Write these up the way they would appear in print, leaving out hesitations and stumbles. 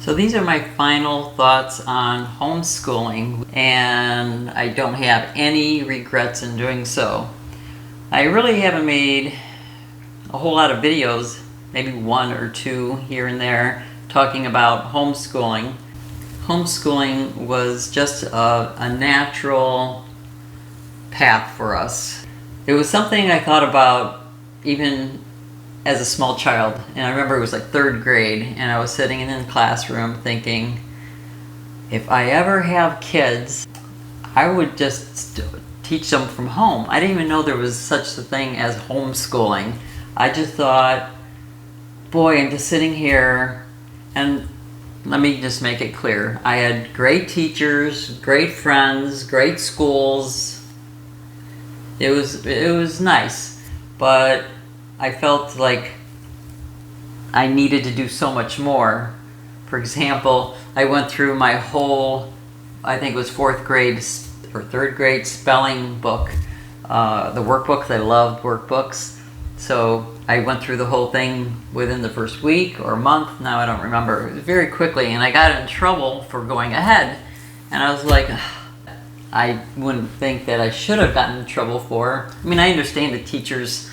So these are my final thoughts on homeschooling, and I don't have any regrets in doing so. I really haven't made a whole lot of videos, maybe one or two here and there, talking about homeschooling. Homeschooling was just a natural path for us. It was something I thought about even as a small child, and I remember it was like third grade, and I was sitting in the classroom thinking, if I ever have kids, I would just teach them from home. I didn't even know there was such a thing as homeschooling. I just thought, boy, I'm just sitting here, and let me just make it clear. I had great teachers, great friends, great schools. It was nice, but I felt like I needed to do so much more. For example, I went through my whole, I think it was fourth grade or third grade spelling book, the workbooks. I loved workbooks. So I went through the whole thing within the first week or month. Now I don't remember. It was very quickly, and I got in trouble for going ahead. And I was like, I wouldn't think that I should have gotten in trouble for. I mean, I understand the teachers'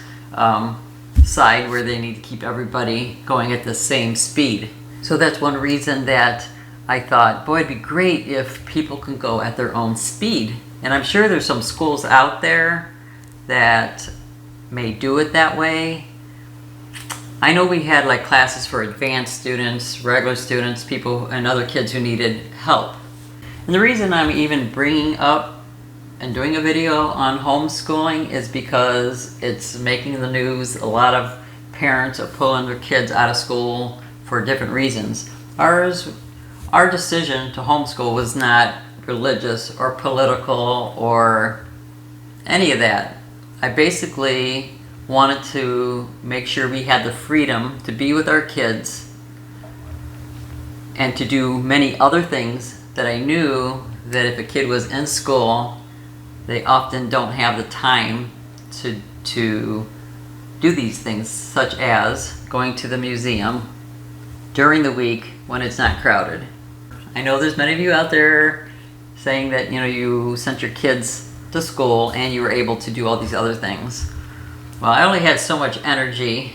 side where they need to keep everybody going at the same speed. So that's one reason that I thought, boy, it'd be great if people can go at their own speed. And I'm sure there's some schools out there that may do it that way. I know we had like classes for advanced students, regular students, people, and other kids who needed help. And the reason I'm even bringing up and doing a video on homeschooling is because it's making the news. A lot of parents are pulling their kids out of school for different reasons. Our decision to homeschool was not religious or political or any of that. I basically wanted to make sure we had the freedom to be with our kids and to do many other things that I knew that if a kid was in school, they often don't have the time to do these things, such as going to the museum during the week when it's not crowded. I know there's many of you out there saying that you sent your kids to school and you were able to do all these other things. Well, I only had so much energy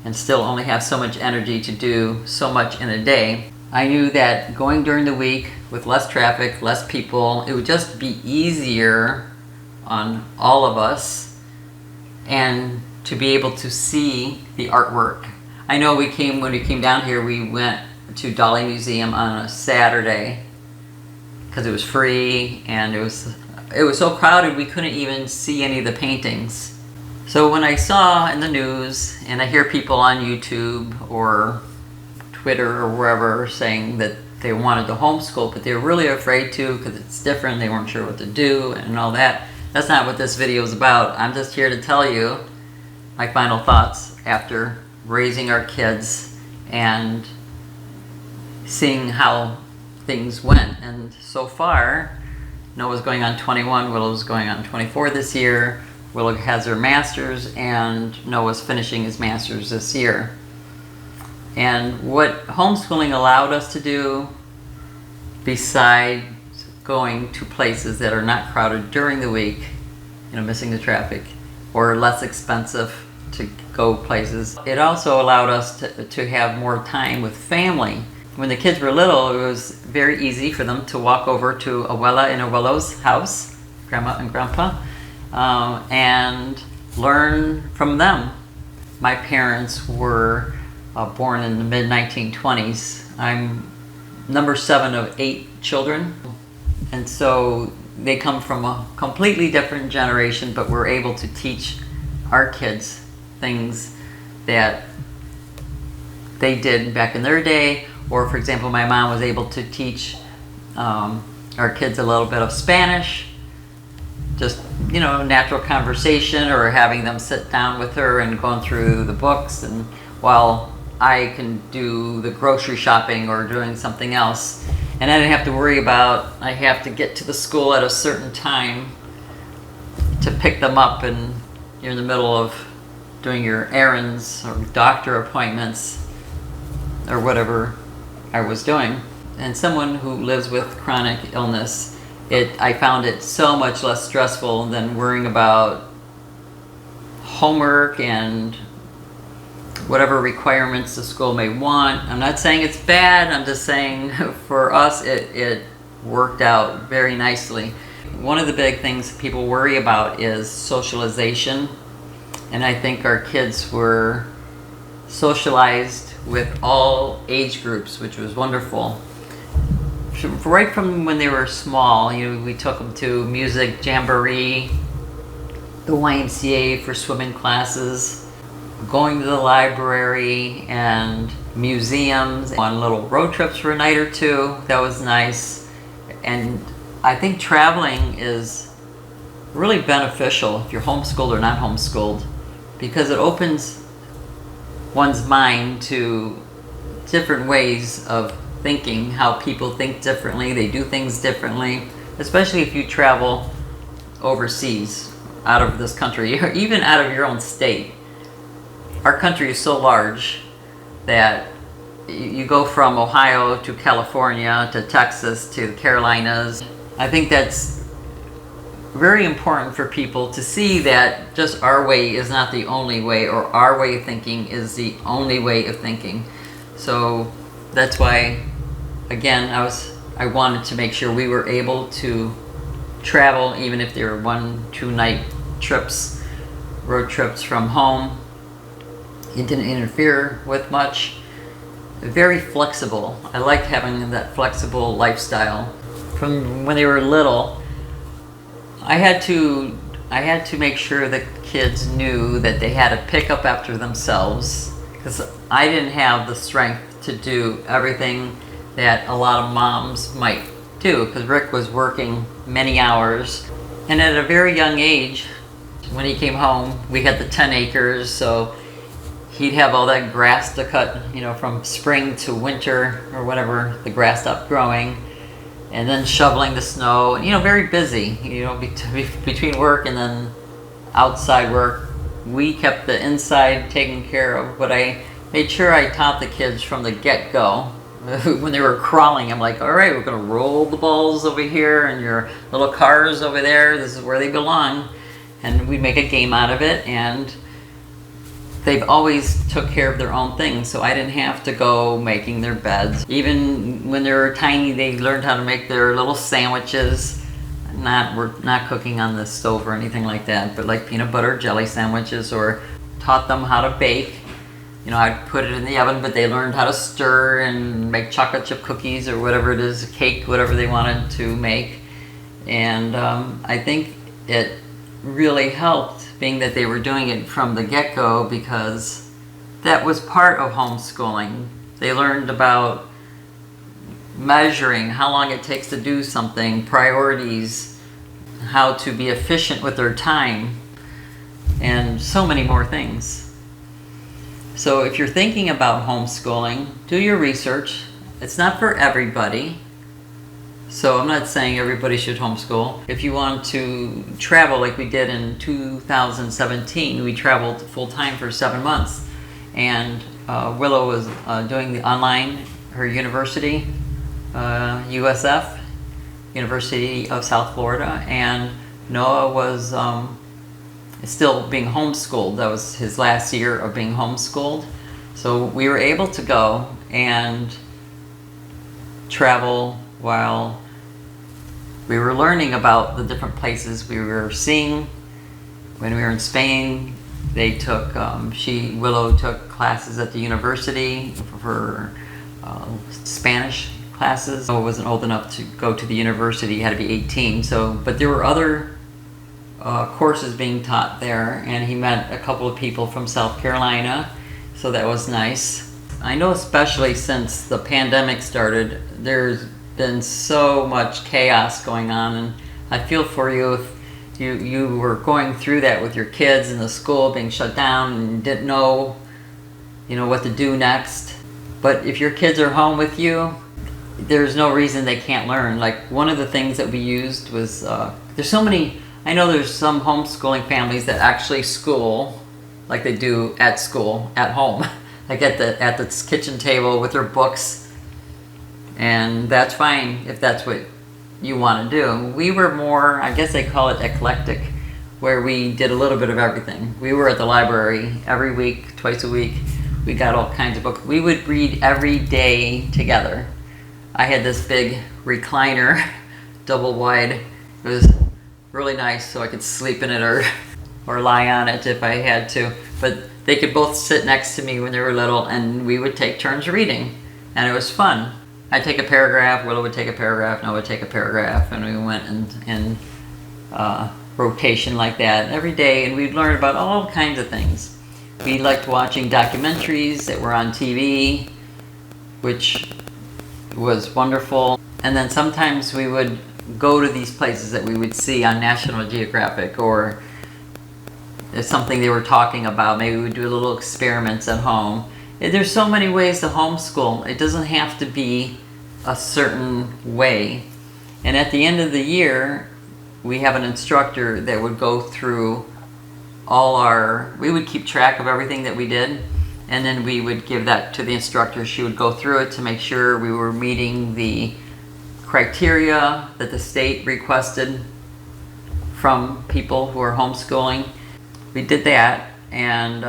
and still only have so much energy to do so much in a day. I knew that going during the week with less traffic, less people, it would just be easier on all of us and to be able to see the artwork. I know when we came down here, we went to Dolly Museum on a Saturday because it was free, and it was so crowded we couldn't even see any of the paintings. So when I saw in the news, and I hear people on YouTube or Twitter or wherever saying that they wanted to homeschool, but they were really afraid to because it's different, they weren't sure what to do and all that. That's not what this video is about. I'm just here to tell you my final thoughts after raising our kids and seeing how things went. And so far, Noah's going on 21, Willow's going on 24 this year. Willow has her master's, and Noah's finishing his master's this year. And what homeschooling allowed us to do, besides going to places that are not crowded during the week, missing the traffic, or less expensive to go places, it also allowed us to have more time with family. When the kids were little, it was very easy for them to walk over to Abuela and Abuelo's house, Grandma and Grandpa, and learn from them. My parents were born in the mid-1920s. I'm number 7 of 8 children, and so they come from a completely different generation, but we're able to teach our kids things that they did back in their day. Or for example, my mom was able to teach our kids a little bit of Spanish, just natural conversation, or having them sit down with her and going through the books, and while I can do the grocery shopping or doing something else. And I didn't have to worry about, I have to get to the school at a certain time to pick them up, and you're in the middle of doing your errands or doctor appointments or whatever I was doing. And someone who lives with chronic illness, I found it so much less stressful than worrying about homework and whatever requirements the school may want. I'm not saying it's bad, I'm just saying for us it worked out very nicely. One of the big things people worry about is socialization, and I think our kids were socialized with all age groups, which was wonderful. Right from when they were small, we took them to music, jamboree, the YMCA for swimming classes, going to the library and museums, on little road trips for a night or two. That was nice. And I think traveling is really beneficial if you're homeschooled or not homeschooled, because it opens one's mind to different ways of thinking, how people think differently, they do things differently, especially if you travel overseas, out of this country, even out of your own state. Our country is so large that you go from Ohio to California to Texas to the Carolinas. I think that's very important for people to see that just our way is not the only way, or our way of thinking is the only way of thinking. So that's why, again, I wanted to make sure we were able to travel, even if they were 1-2 night trips, road trips from home. It didn't interfere with much. Very flexible. I liked having that flexible lifestyle. From when they were little, I had to make sure that kids knew that they had to pick up after themselves, because I didn't have the strength to do everything that a lot of moms might do, because Rick was working many hours. And at a very young age, when he came home, we had the 10 acres, so he'd have all that grass to cut, from spring to winter or whenever the grass stopped growing, and then shoveling the snow, very busy, between work and then outside work. We kept the inside taken care of, but I made sure I taught the kids from the get-go. When they were crawling, I'm like, all right, we're going to roll the balls over here and your little cars over there. This is where they belong. And we make a game out of it, and they've always took care of their own things, so I didn't have to go making their beds. Even when they were tiny, they learned how to make their little sandwiches. We're not cooking on the stove or anything like that, but like peanut butter jelly sandwiches, or taught them how to bake. I'd put it in the oven, but they learned how to stir and make chocolate chip cookies or whatever it is, cake, whatever they wanted to make. And I think it really helped, being that they were doing it from the get-go, because that was part of homeschooling. They learned about measuring how long it takes to do something, priorities, how to be efficient with their time, and so many more things. So if you're thinking about homeschooling, do your research. It's not for everybody. So I'm not saying everybody should homeschool. If you want to travel like we did in 2017, we traveled full-time for 7 months. And Willow was doing the online, her university, USF, University of South Florida, and Noah was still being homeschooled. That was his last year of being homeschooled. So we were able to go and travel while we were learning about the different places we were seeing. When we were in Spain, they took, Willow took classes at the university for Spanish classes. I wasn't old enough to go to the university, you had to be 18. But there were other courses being taught there, and he met a couple of people from South Carolina, so that was nice. I know, especially since the pandemic started, there's been so much chaos going on, and I feel for you if you were going through that with your kids and the school being shut down and didn't know what to do next. But if your kids are home with you, there's no reason they can't learn. Like, one of the things that we used was there's so many. I know there's some homeschooling families that actually school like they do at school, at home, like at the kitchen table with their books. And that's fine if that's what you want to do. We were more, I guess they call it eclectic, where we did a little bit of everything. We were at the library every week, twice a week. We got all kinds of books. We would read every day together. I had this big recliner, double wide. It was really nice, so I could sleep in it or lie on it if I had to. But they could both sit next to me when they were little, and we would take turns reading, and it was fun. I'd take a paragraph, Willow would take a paragraph, Noah would take a paragraph, and we went in rotation like that every day, and we'd learn about all kinds of things. We liked watching documentaries that were on TV, which was wonderful. And then sometimes we would go to these places that we would see on National Geographic, or if something they were talking about, maybe we would do little experiments at home. There's so many ways to homeschool. It doesn't have to be a certain way. And at the end of the year, we have an instructor that would go through we would keep track of everything that we did, and then we would give that to the instructor. She would go through it to make sure we were meeting the criteria that the state requested from people who are homeschooling. We did that, and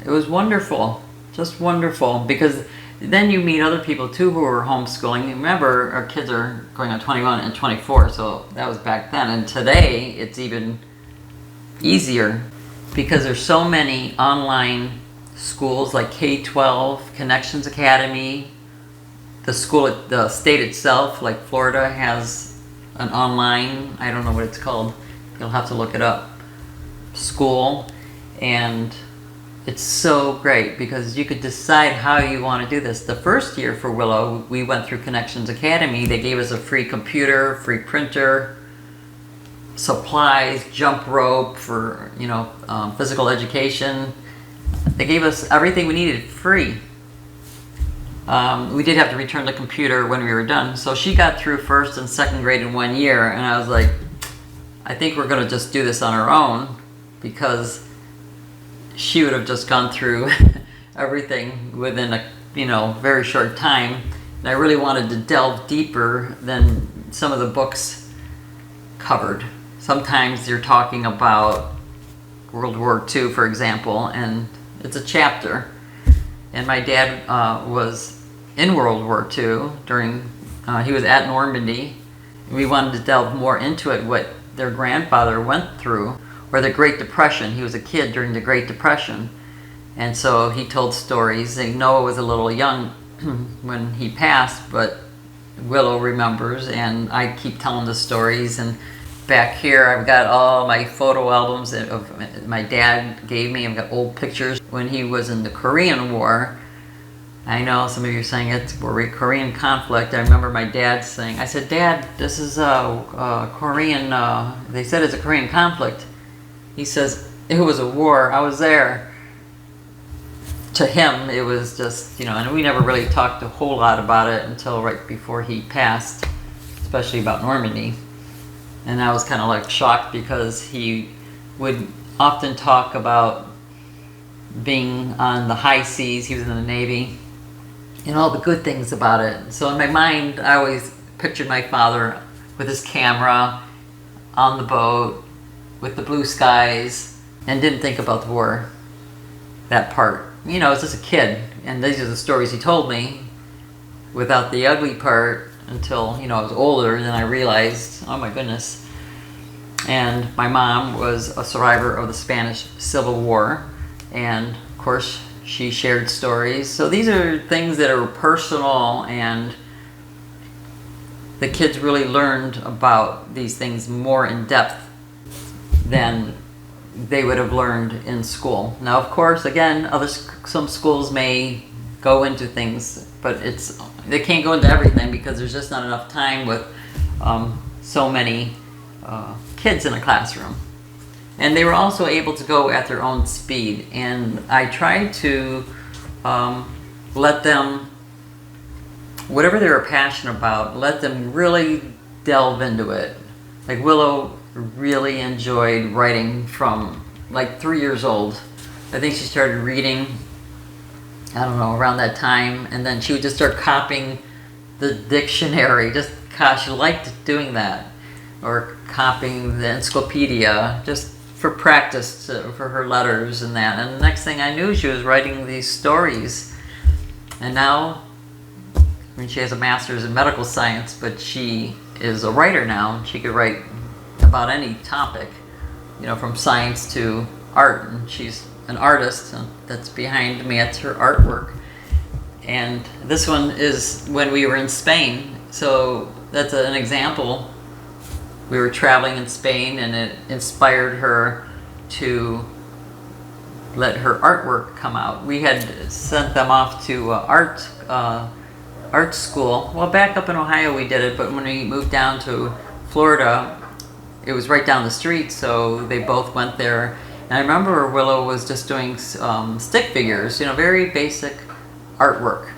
it was wonderful, just wonderful, because then you meet other people too who are homeschooling. Remember, our kids are going on 21 and 24, so that was back then. And today, it's even easier because there's so many online schools like K-12, Connections Academy. The state itself, like Florida, has an online, I don't know what it's called, you'll have to look it up, school. And it's so great because you could decide how you want to do this. The first year for Willow, we went through Connections Academy. They gave us a free computer, free printer, supplies, jump rope for physical education. They gave us everything we needed free. We did have to return the computer when we were done. So she got through first and second grade in 1 year, and I was like, I think we're going to just do this on our own, because she would have just gone through everything within a very short time. And I really wanted to delve deeper than some of the books covered. Sometimes you're talking about World War II, for example, and it's a chapter. And my dad was in World War II during, he was at Normandy. We wanted to delve more into it, what their grandfather went through, or the Great Depression. He was a kid during the Great Depression. And so he told stories. And Noah was a little young when he passed, but Willow remembers, and I keep telling the stories. And back here, I've got all my photo albums of my dad gave me. I've got old pictures when he was in the Korean War. I know some of you are saying it's a Korean conflict. I remember my dad saying, I said, Dad, this is a Korean, they said it's a Korean conflict. He says, it was a war. I was there. To him, it was just, and we never really talked a whole lot about it until right before he passed, especially about Normandy. And I was kind of like shocked because he would often talk about being on the high seas. He was in the Navy, and all the good things about it. So in my mind, I always pictured my father with his camera on the boat with the blue skies, and didn't think about the war, that part. I was just a kid, and these are the stories he told me without the ugly part until, I was older. Then I realized, oh my goodness. And my mom was a survivor of the Spanish Civil War, and of course she shared stories. So these are things that are personal, and the kids really learned about these things more in depth than they would have learned in school. Now, of course, again, some schools may go into things, but they can't go into everything because there's just not enough time with so many kids in a classroom. And they were also able to go at their own speed. And I tried to let them, whatever they were passionate about, let them really delve into it. Like Willow really enjoyed writing from like 3 years old. I think she started reading, I don't know, around that time, and then she would just start copying the dictionary. Just, gosh, she liked doing that. Or copying the encyclopedia, just for practice for her letters and that. And the next thing I knew, she was writing these stories. And now, I mean, she has a master's in medical science, but she is a writer now. She could write about any topic, you know, from science to art. And she's an artist, and that's behind me. That's her artwork. And this one is when we were in Spain. So that's an example. We were traveling in Spain, and it inspired her to let her artwork come out. We had sent them off to art school. Well, back up in Ohio we did it, but when we moved down to Florida, it was right down the street, so they both went there. And I remember Willow was just doing stick figures, you know, very basic artwork.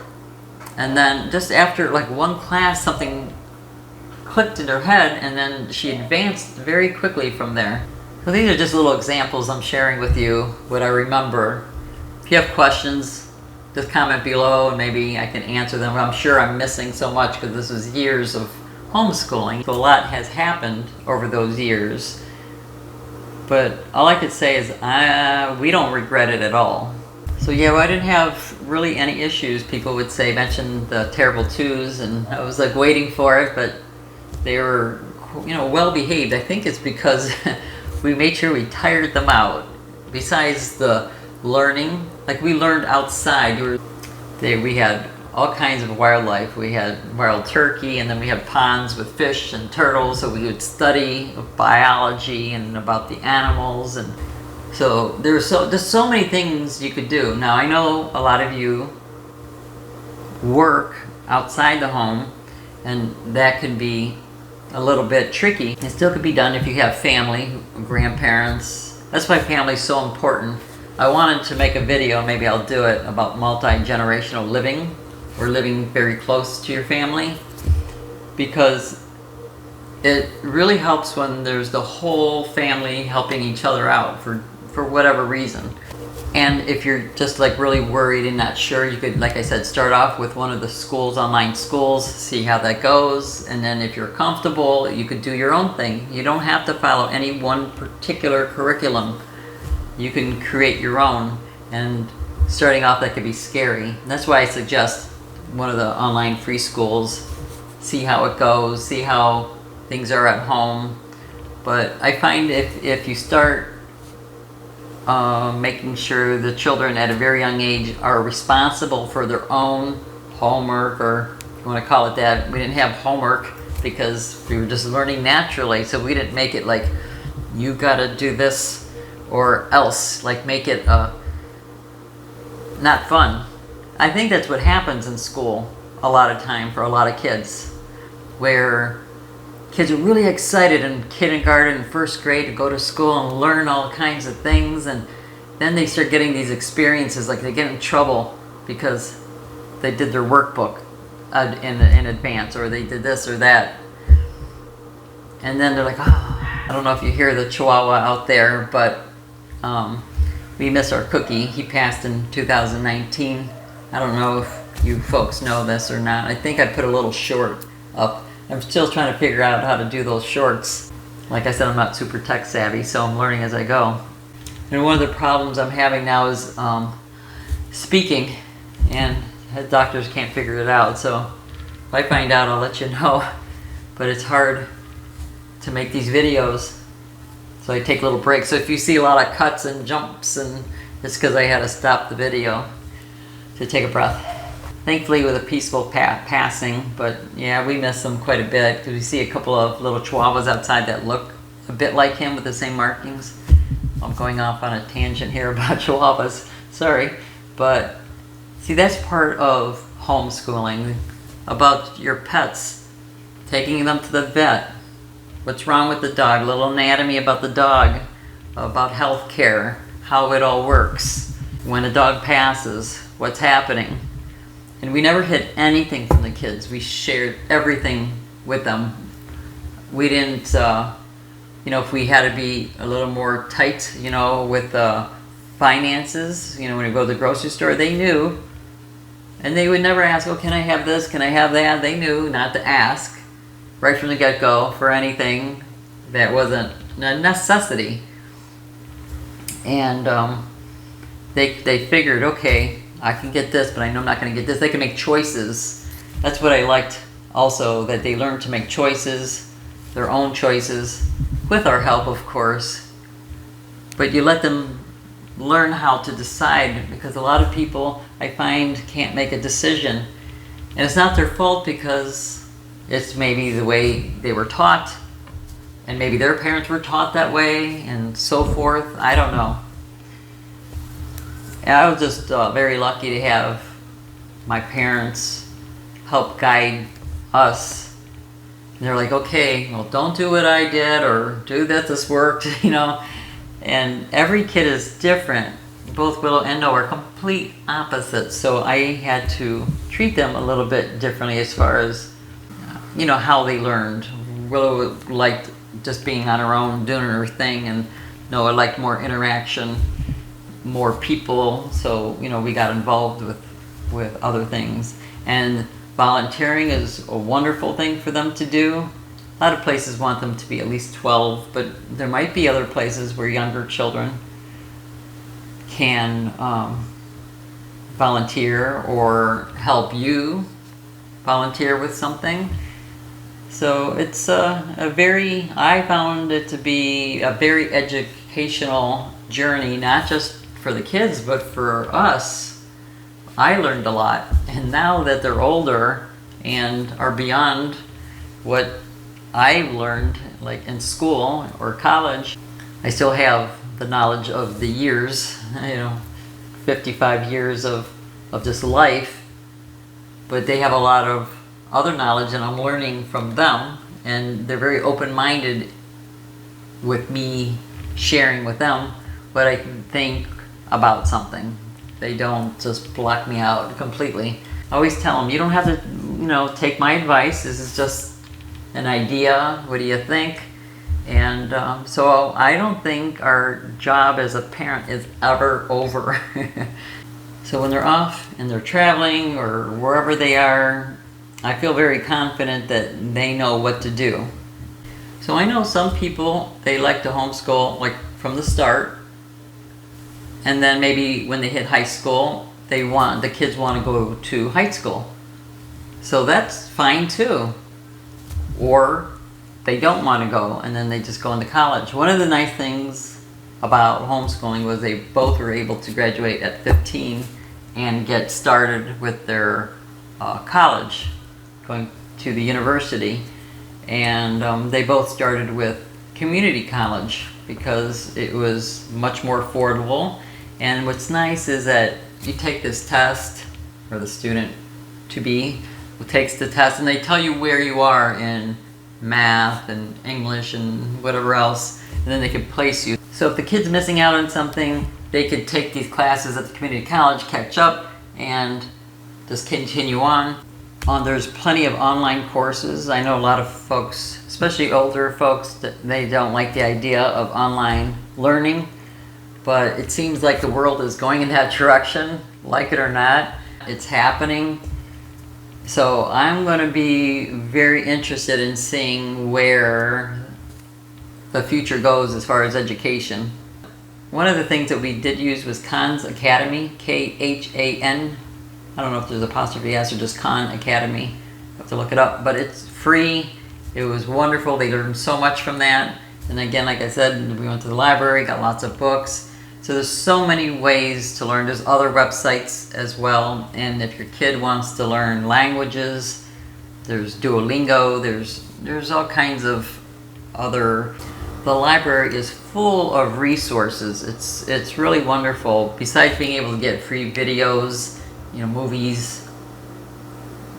And then just after like one class, something clicked in her head, and then she advanced very quickly from there. So these are just little examples I'm sharing with you, what I remember. If you have questions, just comment below and maybe I can answer them. I'm sure I'm missing so much because this was years of homeschooling. So a lot has happened over those years. But all I could say is we don't regret it at all. So yeah, well, I didn't have really any issues. People would say, mention the terrible twos, and I was like waiting for it, but they were, you know, well behaved. I think it's because we made sure we tired them out. Besides the learning, like we learned outside. We had all kinds of wildlife. We had wild turkey, and then we had ponds with fish and turtles, so we would study biology and about the animals. And so there's so many things you could do. Now I know a lot of you work outside the home, and that can be a little bit tricky. It still could be done if you have family, grandparents. That's why family is so important. I wanted to make a video, maybe I'll do it, about multi-generational living, or living very close to your family, because it really helps when there's the whole family helping each other out for whatever reason. And if you're just like really worried and not sure, you could, like I said, start off with one of the schools, online schools, see how that goes. And then if you're comfortable, you could do your own thing. You don't have to follow any one particular curriculum. You can create your own. And starting off, that could be scary. And that's why I suggest one of the online free schools. See how it goes, see how things are at home. But I find if you start making sure the children at a very young age are responsible for their own homework, or if you want to call it that. We didn't have homework because we were just learning naturally, so we didn't make it like you gotta do this or else, like make it not fun. I think that's what happens in school a lot of time for a lot of kids, where kids are really excited in kindergarten and first grade to go to school and learn all kinds of things, and then they start getting these experiences, like they get in trouble because they did their workbook in advance, or they did this or that, and then they're like, oh, I don't know if you hear the Chihuahua out there, but we miss our Cookie. He passed in 2019. I don't know if you folks know this or not. I think I put a little short up. I'm still trying to figure out how to do those shorts. Like I said, I'm not super tech savvy, so I'm learning as I go. And one of the problems I'm having now is speaking, and doctors can't figure it out. So if I find out, I'll let you know. But it's hard to make these videos, so I take little breaks. So if you see a lot of cuts and jumps, and it's because I had to stop the video to take a breath. Thankfully with a peaceful passing, but yeah, we miss him quite a bit because we see a couple of little Chihuahuas outside that look a bit like him with the same markings. I'm going off on a tangent here about Chihuahuas, sorry. But see, that's part of homeschooling, about your pets, taking them to the vet. What's wrong with the dog, a little anatomy about the dog, about health care, how it all works. When a dog passes, what's happening. And we never hid anything from the kids. We shared everything with them. We didn't, if we had to be a little more tight, with finances, when we go to the grocery store, they knew And they would never ask, oh, can I have this? Can I have that? They knew not to ask right from the get-go for anything that wasn't a necessity. And they figured, okay, I can get this, but I know I'm not going to get this. They can make choices. That's what I liked also, that they learned to make choices, their own choices, with our help, of course. But you let them learn how to decide, because a lot of people, I find, can't make a decision. And it's not their fault, because it's maybe the way they were taught, and maybe their parents were taught that way, and so forth. I don't know. And I was just very lucky to have my parents help guide us. And they're like, okay, well, don't do what I did, or do this worked, you know. And every kid is different. Both Willow and Noah are complete opposites, so I had to treat them a little bit differently as far as, you know, how they learned. Willow liked just being on her own, doing her thing, and Noah liked more interaction, more people, so, you know, we got involved with other things. And volunteering is a wonderful thing for them to do. A lot of places want them to be at least 12, but there might be other places where younger children can volunteer or help you volunteer with something. So it's I found it to be a very educational journey, not just for the kids, but for us. I learned a lot, and now that they're older and are beyond what I learned, like in school or college, I still have the knowledge of the years, 55 years of just life, but they have a lot of other knowledge, and I'm learning from them, and they're very open-minded with me sharing with them what I can think about something. They don't just block me out completely. I always tell them, you don't have to, take my advice. This is just an idea. What do you think? And so I don't think our job as a parent is ever over. So when they're off and they're traveling or wherever they are, I feel very confident that they know what to do. So I know some people, they like to homeschool like from the start, and then maybe when they hit high school, the kids want to go to high school. So that's fine too. Or they don't want to go, and then they just go into college. One of the nice things about homeschooling was they both were able to graduate at 15 and get started with their college, going to the university. And they both started with community college because it was much more affordable. And what's nice is that you take this test, or the student to be who takes the test, and they tell you where you are in math and English and whatever else, and then they can place you. So if the kid's missing out on something, they could take these classes at the community college, catch up, and just continue on. There's plenty of online courses. I know a lot of folks, especially older folks, that they don't like the idea of online learning, but it seems like the world is going in that direction, like it or not. It's happening. So I'm going to be very interested in seeing where the future goes as far as education. One of the things that we did use was Khan's Academy, Khan. I don't know if there's apostrophe S or just Khan Academy. I have to look it up, but it's free. It was wonderful. They learned so much from that. And again, like I said, we went to the library, got lots of books. So there's so many ways to learn. There's other websites as well. And if your kid wants to learn languages, there's Duolingo, there's all kinds of other. The library is full of resources. It's really wonderful. Besides being able to get free videos, movies,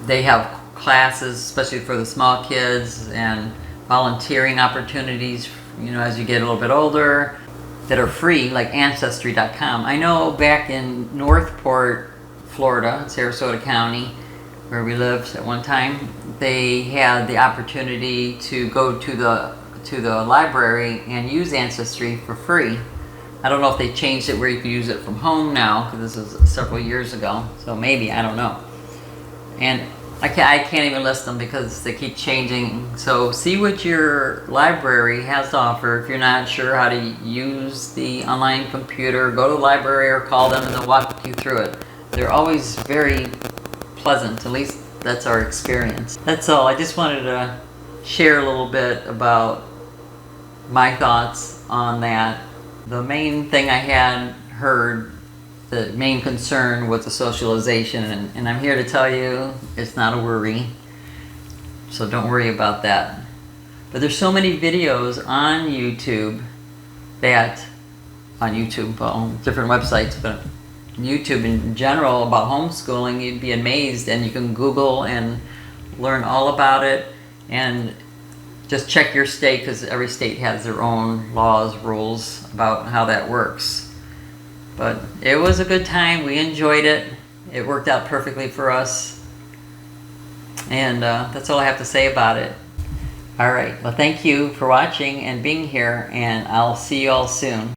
they have classes, especially for the small kids, and volunteering opportunities, as you get a little bit older, that are free, like Ancestry.com. I know back in Northport, Florida, Sarasota County, where we lived at one time, they had the opportunity to go to the library and use Ancestry for free. I don't know if they changed it where you can use it from home now, because this was several years ago, so maybe, I don't know. And I can't even list them because they keep changing. So see what your library has to offer. If you're not sure how to use the online computer, go to the library or call them and they'll walk you through it. They're always very pleasant, at least that's our experience. That's all. I just wanted to share a little bit about my thoughts on that. The main thing I had heard, the main concern was the socialization, and I'm here to tell you it's not a worry, so don't worry about that. But there's so many videos on YouTube well, different websites, but YouTube in general about homeschooling, you'd be amazed, and you can Google and learn all about it, and just check your state because every state has their own laws, rules about how that works. But it was a good time. We enjoyed it. It worked out perfectly for us. And that's all I have to say about it. All right. Well, thank you for watching and being here, and I'll see you all soon.